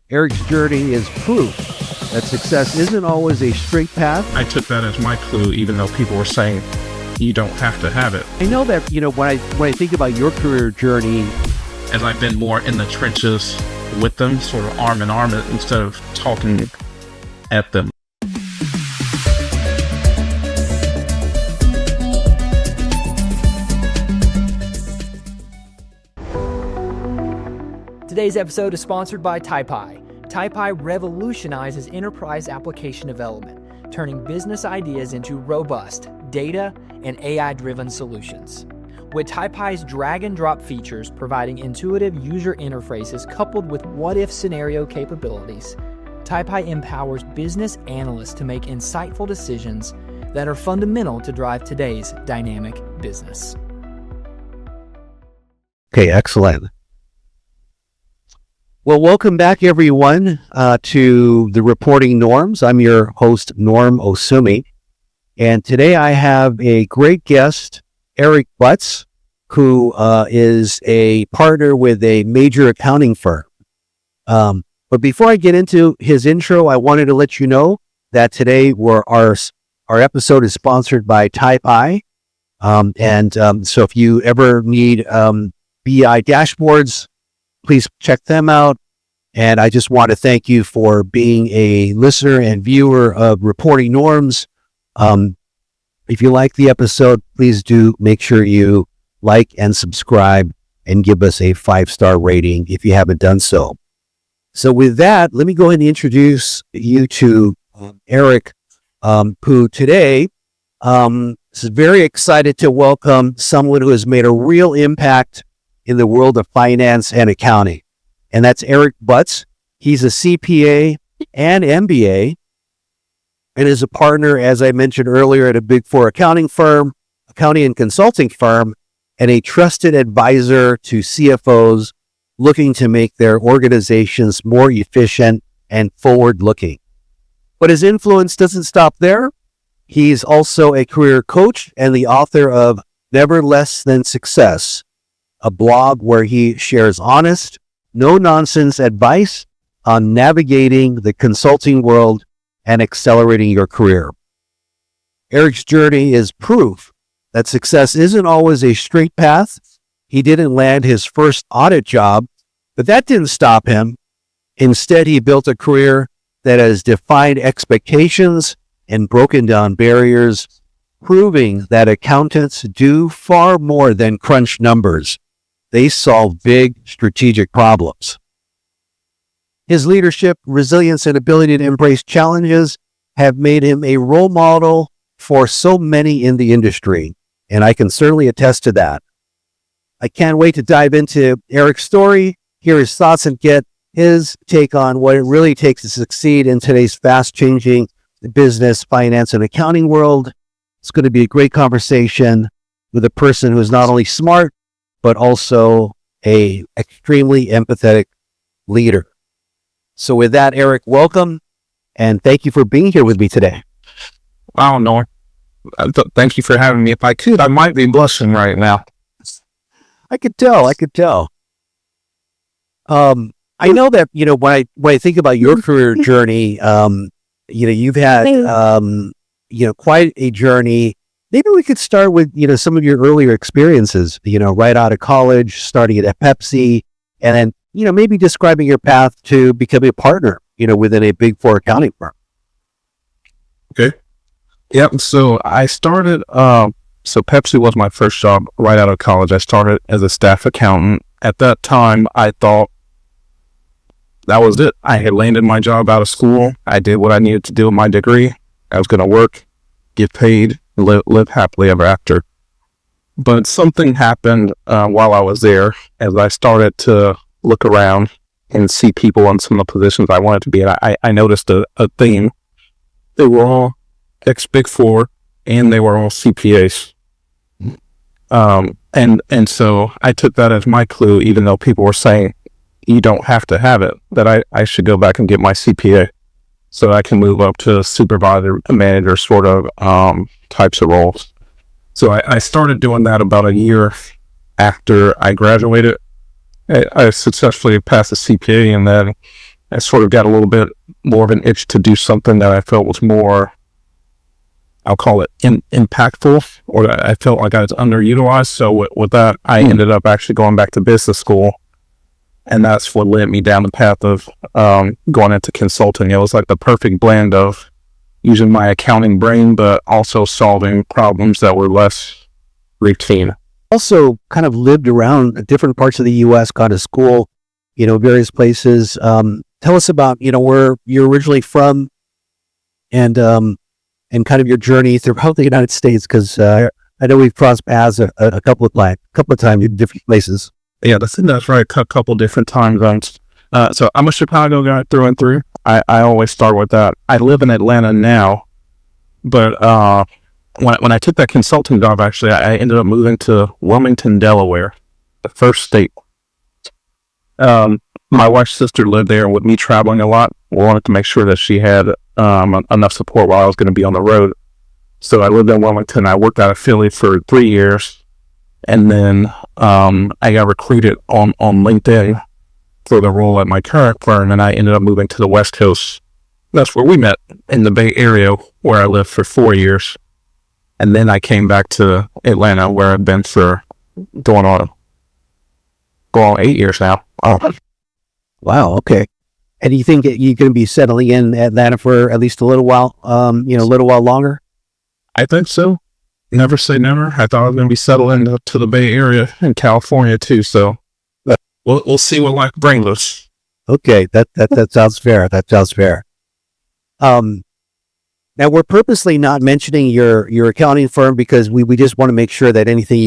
Eric's journey is proof that success isn't always a straight path. I took that as my clue, even though people were saying you don't have to have it. I know that, when I think about your career journey, as I've been more in the trenches with them, sort of arm in arm, instead of talking at them. Today's episode is sponsored by TypeI. TypeI revolutionizes enterprise application development, turning business ideas into robust, data, and AI-driven solutions. With TypeI's drag-and-drop features providing intuitive user interfaces coupled with what-if scenario capabilities, TypeI empowers business analysts to make insightful decisions that are fundamental to drive today's dynamic business. Okay, excellent. Well, welcome back, everyone, to the Reporting Norms. I'm your host, Norm Osumi, and today I have a great guest, Eric Butts, who is a partner with a major accounting firm. But before I get into his intro, I wanted to let you know that today our episode is sponsored by TypeI, so if you ever need BI dashboards, please check them out. And I just want to thank you for being a listener and viewer of Reporting Norms. If you like the episode, please do make sure you like and subscribe and give us a 5-star rating if you haven't done so. So with that, let me go ahead and introduce you to Eric, who today is very excited to welcome someone who has made a real impact in the world of finance and accounting. And that's Eric Butts. He's a CPA and MBA and is a partner, as I mentioned earlier, at a Big Four accounting and consulting firm, and a trusted advisor to CFOs looking to make their organizations more efficient and forward-looking. But his influence doesn't stop there. He's also a career coach and the author of Never Less Than Success, a blog where he shares honest, no-nonsense advice on navigating the consulting world and accelerating your career. Eric's journey is proof that success isn't always a straight path. He didn't land his first audit job, but that didn't stop him. Instead, he built a career that has defined expectations and broken down barriers, proving that accountants do far more than crunch numbers. They solve big strategic problems. His leadership, resilience, and ability to embrace challenges have made him a role model for so many in the industry, and I can certainly attest to that. I can't wait to dive into Eric's story, hear his thoughts, and get his take on what it really takes to succeed in today's fast-changing business, finance, and accounting world. It's going to be a great conversation with a person who is not only smart, but also a extremely empathetic leader. So with that, Eric, welcome, and thank you for being here with me today. Wow, Norm. Thank you for having me. If I could, I might be blushing right now. I could tell. I know that, when I think about your career journey, you've had, quite a journey. Maybe we could start with, some of your earlier experiences, right out of college, starting at Pepsi, and then, maybe describing your path to becoming a partner, within a Big Four accounting firm. Okay. Yep. So I started, so Pepsi was my first job right out of college. I started as a staff accountant. At that time, I thought that was it. I had landed my job out of school. I did what I needed to do with my degree. I was going to work, get paid, live happily ever after. But something happened while I was there as I started to look around and see people in some of the positions I wanted to be in. I noticed a theme. They were all ex-Big Four and they were all CPAs. And so I took that as my clue, even though people were saying you don't have to have it, that I should go back and get my CPA so I can move up to supervisor, manager sort of types of roles. So I started doing that about a year after I graduated. I successfully passed the CPA, and then I sort of got a little bit more of an itch to do something that I felt was more, I'll call it impactful, or I felt like I was underutilized. So with that, I ended up actually going back to business school. And that's what led me down the path of going into consulting. It was like the perfect blend of using my accounting brain, but also solving problems that were less routine. Also kind of lived around different parts of the U.S., gone to school, various places. Tell us about, where you're originally from and kind of your journey throughout the United States, because I know we've crossed paths a couple of times in different places. Yeah, that's right. A couple different time zones. So I'm a Chicago guy through and through. I always start with that. I live in Atlanta now, but when I took that consulting job, actually, I ended up moving to Wilmington, Delaware, the first state. My wife's sister lived there, and with me traveling a lot, we wanted to make sure that she had enough support while I was going to be on the road. So I lived in Wilmington. I worked out of Philly for 3 years. And then I got recruited on LinkedIn for the role at my current firm, and I ended up moving to the West Coast. That's where we met, in the Bay Area, where I lived for 4 years. And then I came back to Atlanta, where I've been for going on 8 years now. Wow, okay. And do you think you're going to be settling in Atlanta for at least a little while, a little while longer? I think so. Never say never. I thought I was going to be settling to the Bay Area in California too. So we'll see what life brings us. Okay, that sounds fair. That sounds fair. Now we're purposely not mentioning your accounting firm because we just want to make sure that anything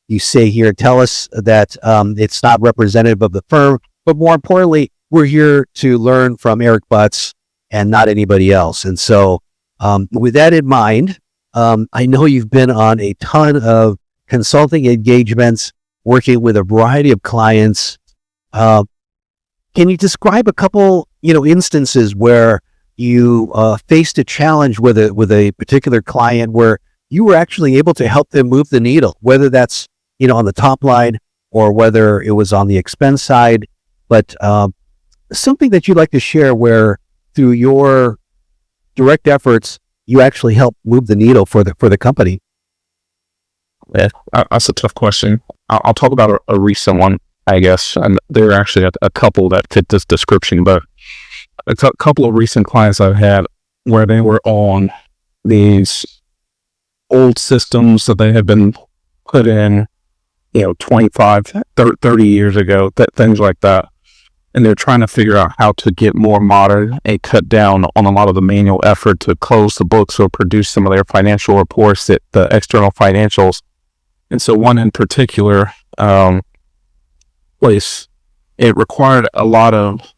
you say here, tell us that it's not representative of the firm. But more importantly, we're here to learn from Eric Butts and not anybody else. And so with that in mind, I know you've been on a ton of consulting engagements, working with a variety of clients. Can you describe a couple, instances where you faced a challenge with a particular client where you were actually able to help them move the needle, whether that's, on the top line or whether it was on the expense side, but something that you'd like to share where through your direct efforts, you actually help move the needle for the company? Yeah, that's a tough question. I'll talk about a recent one, I guess. And there are actually a couple that fit this description, but a couple of recent clients I've had where they were on these old systems that they had been put in, 25, 30 years ago, things like that. And they're trying to figure out how to get more modern and cut down on a lot of the manual effort to close the books or produce some of their financial reports, the external financials. And so one in particular place, it required a lot of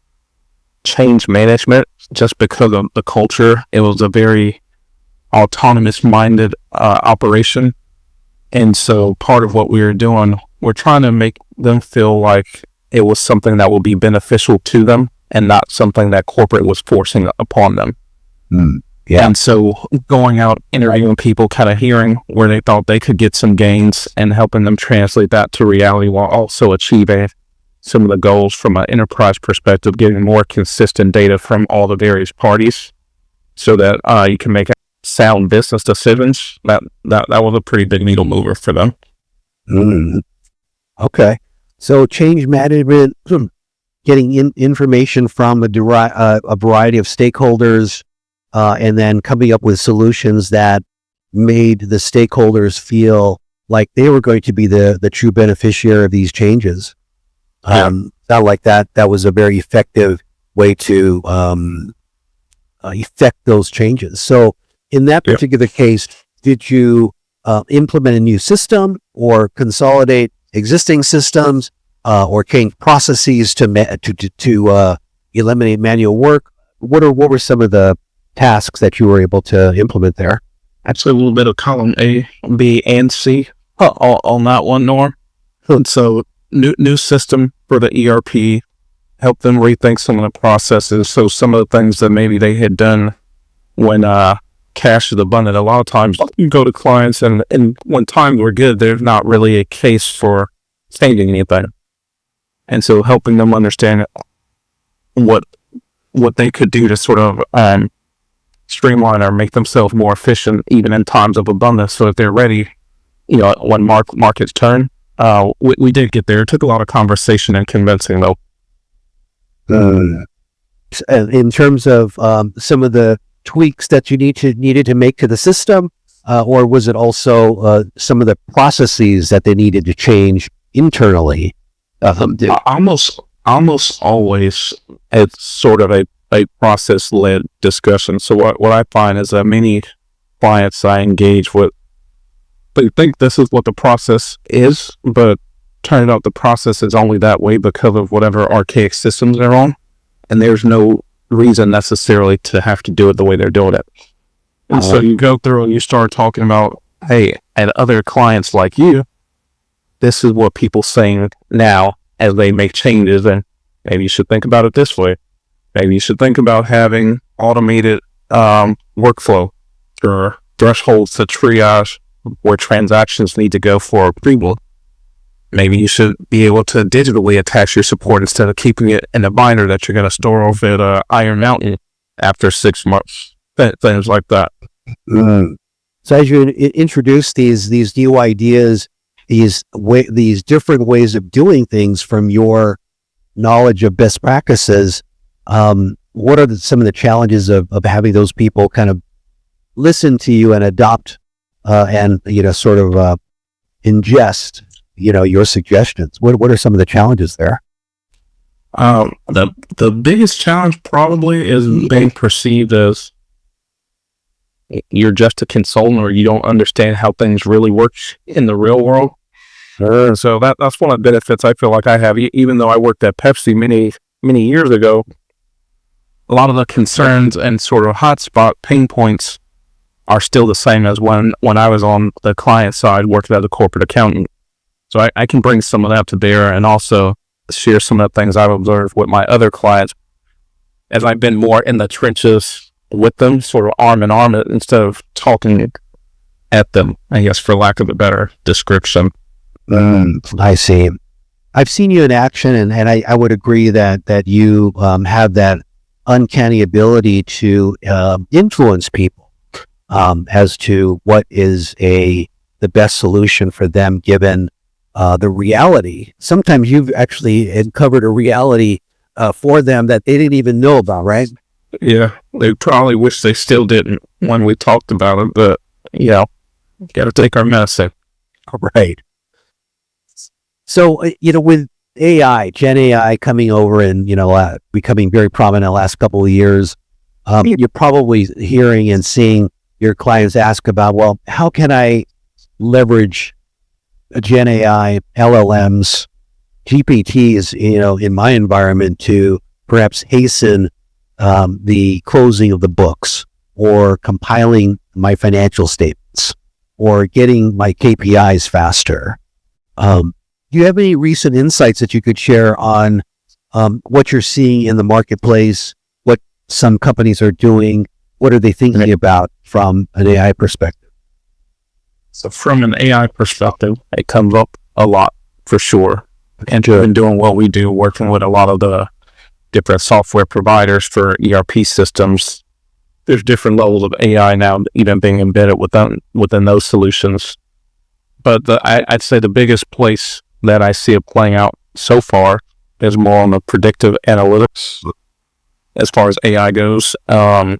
change management just because of the culture. It was a very autonomous-minded operation. And so part of what we were doing, we're trying to make them feel like it was something that will be beneficial to them and not something that corporate was forcing upon them. Yeah. And so going out, interviewing people, kind of hearing where they thought they could get some gains and helping them translate that to reality while also achieving some of the goals from an enterprise perspective, getting more consistent data from all the various parties so that you can make sound business decisions. That was a pretty big needle mover for them. Okay. So change management, getting information from a variety of stakeholders, and then coming up with solutions that made the stakeholders feel like they were going to be the true beneficiary of these changes. Sound like that was a very effective way to effect those changes. So in that particular case, did you implement a new system or consolidate existing systems, or change processes to eliminate manual work? What were some of the tasks that you were able to implement there? Actually, a little bit of column A, B, and C on that one, Norm. And so new system for the ERP, help them rethink some of the processes. So some of the things that maybe they had done when cash is abundant. A lot of times you go to clients and when times were good, there's not really a case for changing anything. And so helping them understand what what they could do to sort of streamline or make themselves more efficient, even in times of abundance. So if they're ready, when markets turn, we did get there. It took a lot of conversation and convincing, though. In terms of some of the tweaks that you needed to make to the system, or was it also some of the processes that they needed to change internally? Almost always it's sort of a process-led discussion. So what I find is that many clients I engage with, they think this is what the process is, but turns out the process is only that way because of whatever archaic systems they're on. And there's no reason necessarily to have to do it the way they're doing it. And so you go through and you start talking about, hey, and other clients like you, this is what people saying now as they make changes, and maybe you should think about it this way. Maybe you should think about having automated workflow or thresholds to triage where transactions need to go for approval. Maybe you should be able to digitally attach your support instead of keeping it in a binder that you're going to store off at Iron Mountain after 6 months. Things like that. So as you introduce these new ideas, these different ways of doing things from your knowledge of best practices, what are some of the challenges of having those people kind of listen to you and adopt and sort of ingest your suggestions? What are some of the challenges there? The biggest challenge probably is being perceived as you're just a consultant, or you don't understand how things really work in the real world. Sure. So that's one of the benefits I feel like I have. Even though I worked at Pepsi many years ago, a lot of the concerns and sort of hotspot pain points are still the same as when I was on the client side working as a corporate accountant. So I can bring some of that to bear and also share some of the things I've observed with my other clients as I've been more in the trenches with them, sort of arm in arm, instead of talking at them, I guess, for lack of a better description. I see. I've seen you in action, and I would agree that you have that uncanny ability to influence people as to what is the best solution for them given the reality. Sometimes you've actually uncovered a reality for them that they didn't even know about, right? Yeah, they probably wish they still didn't when we talked about it, but got to take our medicine. Right. So, with AI, Gen AI coming over and, becoming very prominent the last couple of years, you're probably hearing and seeing your clients ask about, well, how can I leverage a Gen AI, LLMs, GPTs, in my environment to perhaps hasten the closing of the books, or compiling my financial statements, or getting my KPIs faster. Do you have any recent insights that you could share on what you're seeing in the marketplace, what some companies are doing, what are they thinking about from an AI perspective? So from an AI perspective, it comes up a lot for sure. And we've been doing what we do, working with a lot of the different software providers for ERP systems. There's different levels of AI now even being embedded within those solutions. But I'd say the biggest place that I see it playing out so far is more on the predictive analytics as far as AI goes. So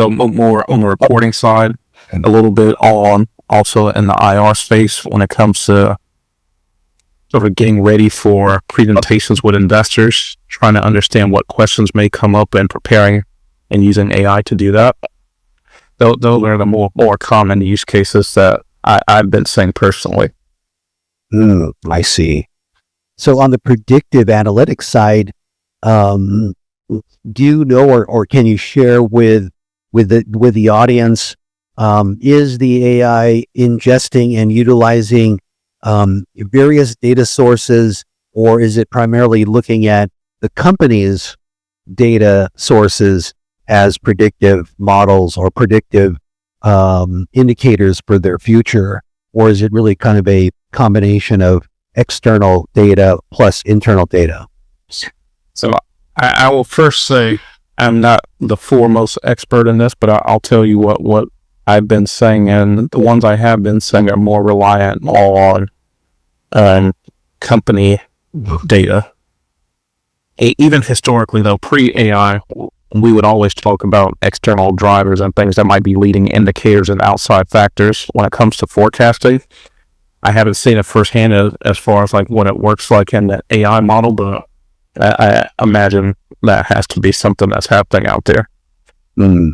more on the reporting side, and a little bit on also in the IR space when it comes to sort of getting ready for presentations with investors, trying to understand what questions may come up and preparing and using AI to do that. Those are the more common use cases that I've been seeing personally. I see. So on the predictive analytics side, do you know, or can you share with the audience, is the AI ingesting and utilizing various data sources, or is it primarily looking at the company's data sources as predictive models or predictive indicators for their future? Or is it really kind of a combination of external data plus internal data? So I will first say I'm not the foremost expert in this, but I'll tell you what I've been saying, and the ones I have been saying are more reliant on company data. Even historically, though, pre-AI, we would always talk about external drivers and things that might be leading indicators and outside factors when it comes to forecasting. I haven't seen it firsthand as far as like what it works like in the AI model, but I imagine that has to be something that's happening out there. Mm.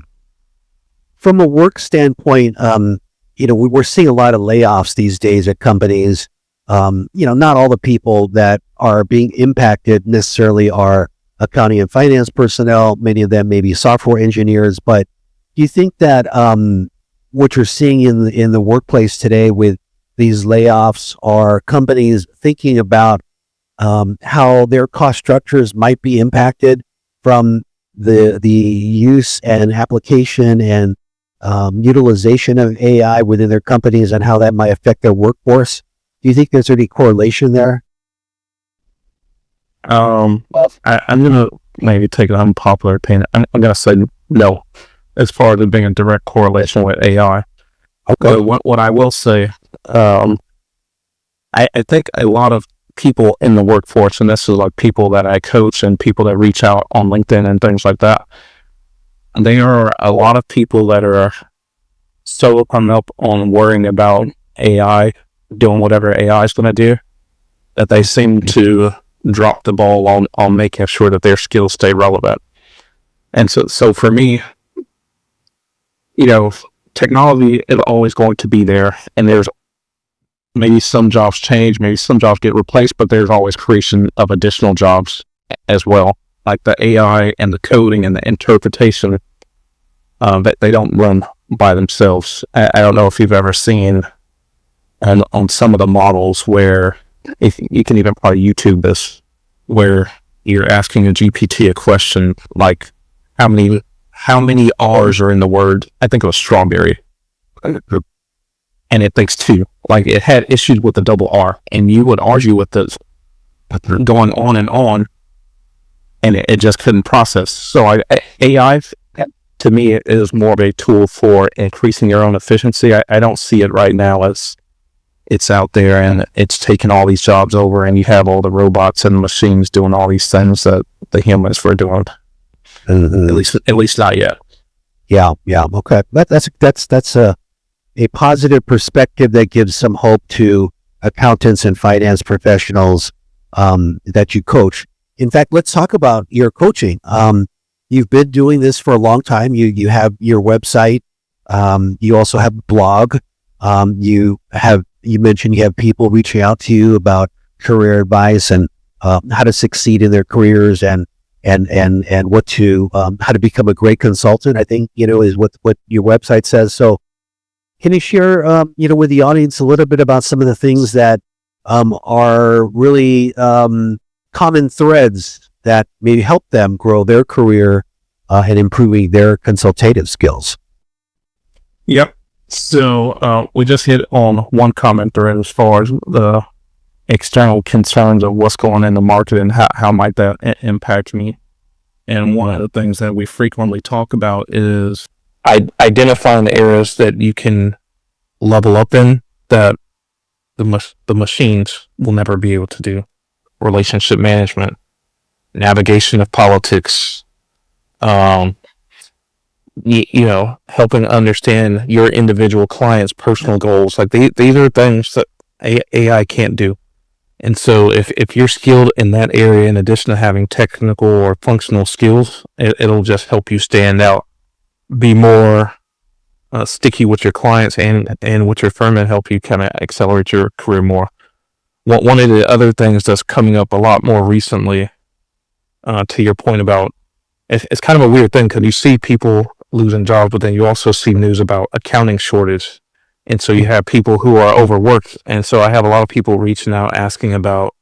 From a work standpoint, we're seeing a lot of layoffs these days at companies. Not all the people that are being impacted necessarily are accounting and finance personnel. Many of them may be software engineers. But do you think that what you're seeing in the workplace today with these layoffs are companies thinking about how their cost structures might be impacted from the use and application and utilization of AI within their companies and how that might affect their workforce? Do you think there's any correlation there? I'm gonna maybe take an unpopular opinion. I'm gonna say no, as far as it being a direct correlation with AI. Okay. But what I will say, I think a lot of people in the workforce, and this is like people that I coach and people that reach out on LinkedIn and things like that, there are a lot of people that are so hung up on worrying about AI doing whatever AI is going to do that they seem to drop the ball on making sure that their skills stay relevant. And so for me, technology is always going to be there, and there's maybe some jobs change, maybe some jobs get replaced, but there's always creation of additional jobs as well, like the AI and the coding and the interpretation that they don't run by themselves. I don't know if you've ever seen on some of the models where, if you can even probably YouTube this, where you're asking a GPT a question like how many R's are in the word, I think it was strawberry, and it thinks two. Like, it had issues with the double R, and you would argue with this going on, and it just couldn't process. So AI, to me, is more of a tool for increasing your own efficiency. I don't see it right now as it's out there and it's taking all these jobs over, and you have all the robots and machines doing all these things that the humans were doing. At least not yet. Yeah. Okay. That's a positive perspective that gives some hope to accountants and finance professionals that you coach. In fact, let's talk about your coaching. You've been doing this for a long time. You have your website. You also have a blog. You mentioned you have people reaching out to you about career advice and how to succeed in their careers and what to how to become a great consultant, I think, is what your website says. So can you share with the audience a little bit about some of the things that are really common threads that maybe help them grow their career and improving their consultative skills? Yep. So we just hit on one comment thread as far as the external concerns of what's going on in the market and how might that impact me. And one of the things that we frequently talk about is identifying the areas that you can level up in that the machines will never be able to do. Relationship management, navigation of politics, helping understand your individual client's personal goals. Like these are things that AI can't do. And so if you're skilled in that area, in addition to having technical or functional skills, it'll just help you stand out, be more sticky with your clients and with your firm, and help you kind of accelerate your career more. One of the other things that's coming up a lot more recently, to your point about, it's kind of a weird thing because you see people losing jobs, but then you also see news about accounting shortage. And so you have people who are overworked. And so I have a lot of people reaching out asking about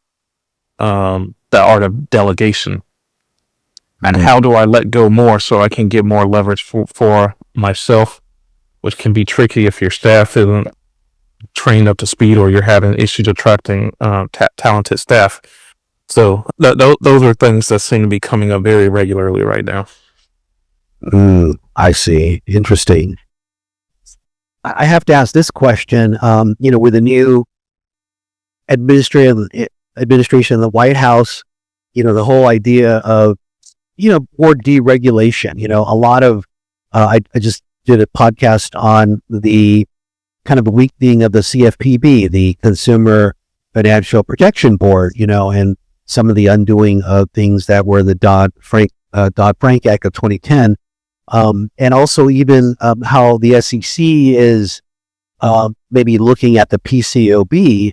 the art of delegation. And how do I let go more so I can get more leverage for myself, which can be tricky if your staff isn't trained up to speed or you're having issues attracting talented staff. So those are things that seem to be coming up very regularly right now. I see. Interesting. I have to ask this question. With the new administration in the White House, the whole idea of, more deregulation, a lot of, I just did a podcast on the kind of weakening of the CFPB, the Consumer Financial Protection Board, and some of the undoing of things that were the Dodd-Frank Act of 2010. And also even how the SEC is maybe looking at the PCOB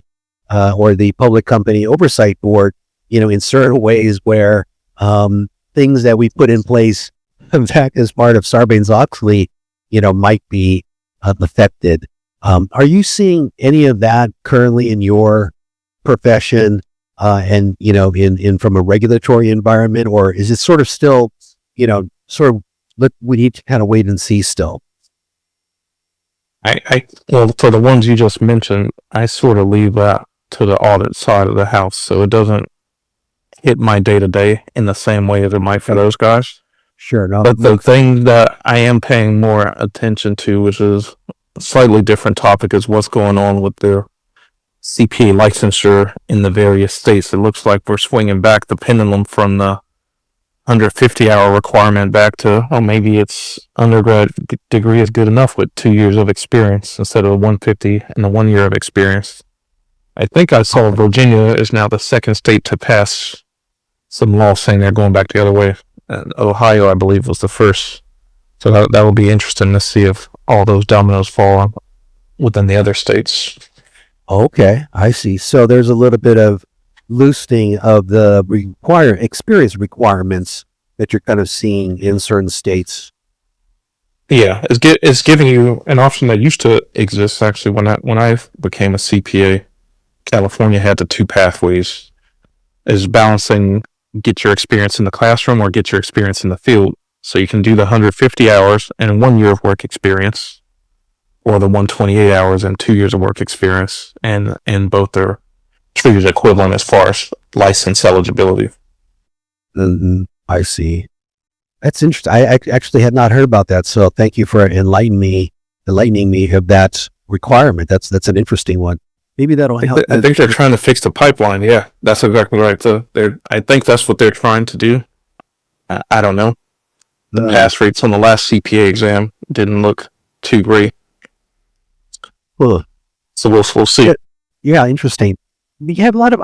or the Public Company Oversight Board, in certain ways where things that we put in place, in fact, as part of Sarbanes-Oxley, might be affected. Are you seeing any of that currently in your profession and, in from a regulatory environment, or is it sort of still, we need to kind of wait and see still? Well, for the ones you just mentioned, I sort of leave that to the audit side of the house, so it doesn't hit my day to day in the same way as it might for those guys. Sure. No, but the thing that I am paying more attention to, which is a slightly different topic, is what's going on with their CPA licensure in the various states. It looks like we're swinging back the pendulum from the 150-hour requirement back to, maybe it's undergrad degree is good enough with 2 years of experience instead of 150 and the 1 year of experience. I think I saw Virginia is now the second state to pass some law saying they're going back the other way. And Ohio, I believe, was the first. So that will be interesting to see if all those dominoes fall within the other states. Okay, I see. So there's a little bit of loosening of the experience requirements that you're kind of seeing in certain states. Yeah, it's giving you an option that used to exist. Actually, when I became a CPA, California had the two pathways: is balancing get your experience in the classroom or get your experience in the field. So you can do the 150 hours and 1 year of work experience, or the 128 hours and 2 years of work experience, and both are treated equivalent as far as license eligibility. Mm-hmm. I see. That's interesting. I actually had not heard about that, so thank you for enlightening me of that requirement. That's an interesting one. Maybe that'll help. I think they're trying to fix the pipeline. Yeah, that's exactly right. So I think that's what they're trying to do. I don't know. The pass rates on the last CPA exam didn't look too great. So we'll see. Yeah, interesting. You have a lot of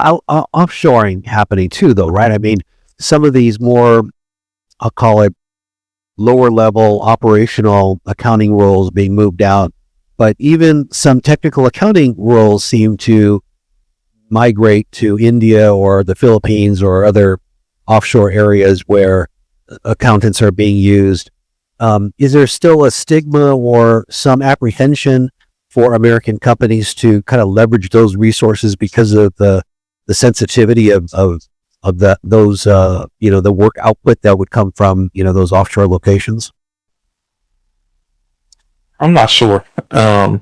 offshoring happening too, though, right? I mean, some of these more, I'll call it, lower level operational accounting roles being moved out, but even some technical accounting roles seem to migrate to India or the Philippines or other offshore areas where accountants are being used. Is there still a stigma or some apprehension for American companies to kind of leverage those resources because of the sensitivity of those the work output that would come from those offshore locations? I'm not sure. I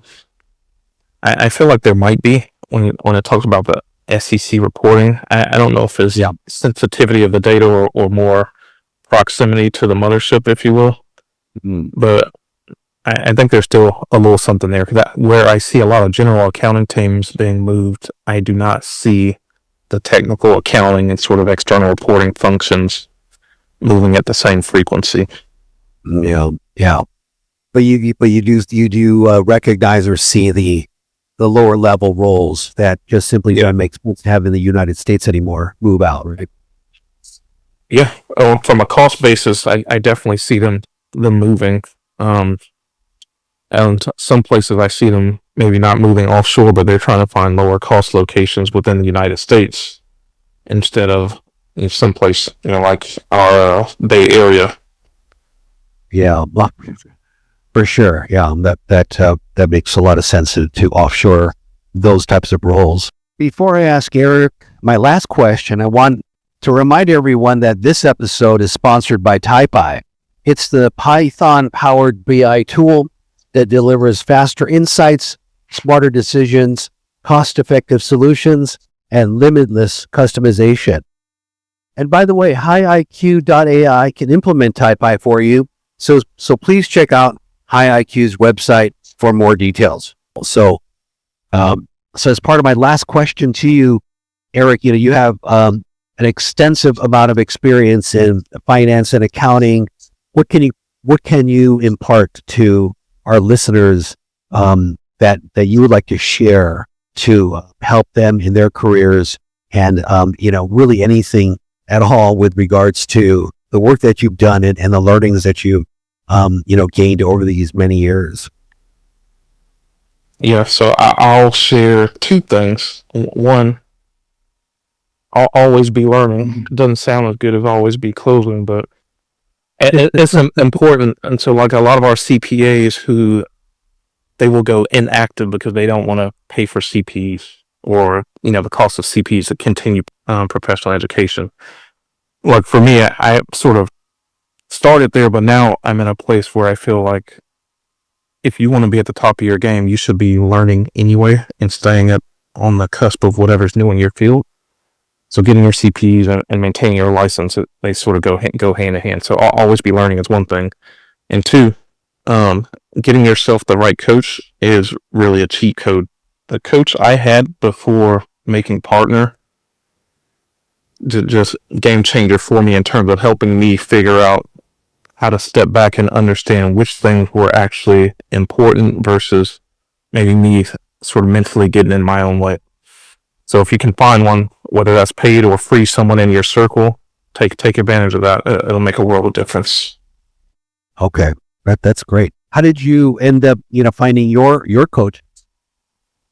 feel like there might be when it talks about the SEC reporting. I don't know if it's sensitivity of the data or more proximity to the mothership, if you will. But I think there's still a little something there. Where I see a lot of general accounting teams being moved, I do not see the technical accounting and sort of external reporting functions moving at the same frequency. Yeah. But you do recognize or see the lower level roles that just simply don't make sense to have in the United States anymore move out, right? Yeah. From a cost basis, I definitely see them moving. And some places I see them maybe not moving offshore, but they're trying to find lower cost locations within the United States instead of someplace, like our Bay Area. Yeah, for sure. Yeah, that makes a lot of sense to offshore those types of roles. Before I ask Eric my last question, I want to remind everyone that this episode is sponsored by TypeEye. It's the Python-powered BI tool that delivers faster insights, smarter decisions, cost-effective solutions, and limitless customization. And by the way, HighIQ.ai can implement TypeI for you. So please check out HighIQ's website for more details. So as part of my last question to you, Eric, you have an extensive amount of experience in finance and accounting. What can you impart to our listeners that you would like to share to help them in their careers, and really anything at all with regards to the work that you've done and the learnings that you've gained over these many years? Yeah, so I'll share two things. One, I'll always be learning. It doesn't sound as good as always be closing, but it's important. And so like a lot of our CPAs who they will go inactive because they don't want to pay for CPs or, the cost of CPs to continue professional education. Like for me, I sort of started there, but now I'm in a place where I feel like if you want to be at the top of your game, you should be learning anyway and staying on the cusp of whatever's new in your field. So getting your CPs and maintaining your license, they sort of go hand in hand. So I'll always be learning is one thing. And two, getting yourself the right coach is really a cheat code. The coach I had before making partner, just game changer for me in terms of helping me figure out how to step back and understand which things were actually important versus maybe me sort of mentally getting in my own way. So if you can find one, whether that's paid or free, someone in your circle, take advantage of that. It'll make a world of difference. Okay, that's great. How did you end up, finding your coach?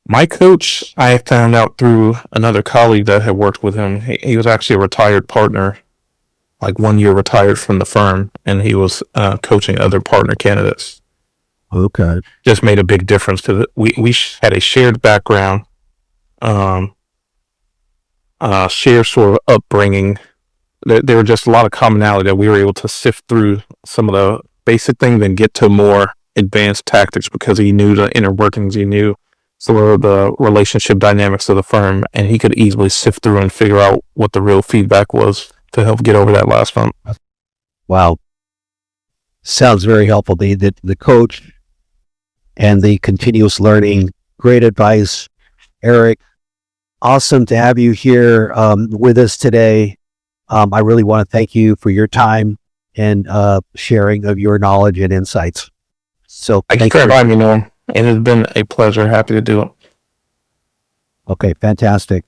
My coach, I found out through another colleague that had worked with him. He was actually a retired partner, like 1 year retired from the firm, and he was coaching other partner candidates. Okay. Just made a big difference to it. We had a shared background, shared sort of upbringing. There were just a lot of commonality that we were able to sift through some of the basic things and get to more advanced tactics because he knew the inner workings, he knew sort of the relationship dynamics of the firm, and he could easily sift through and figure out what the real feedback was to help get over that last one. Wow. Sounds very helpful. The coach and the continuous learning. Great advice, Eric. Awesome to have you here with us today. I really want to thank you for your time and sharing of your knowledge and insights. So Thank you for inviting me, Norm. It has been a pleasure. Happy to do it. Okay, fantastic.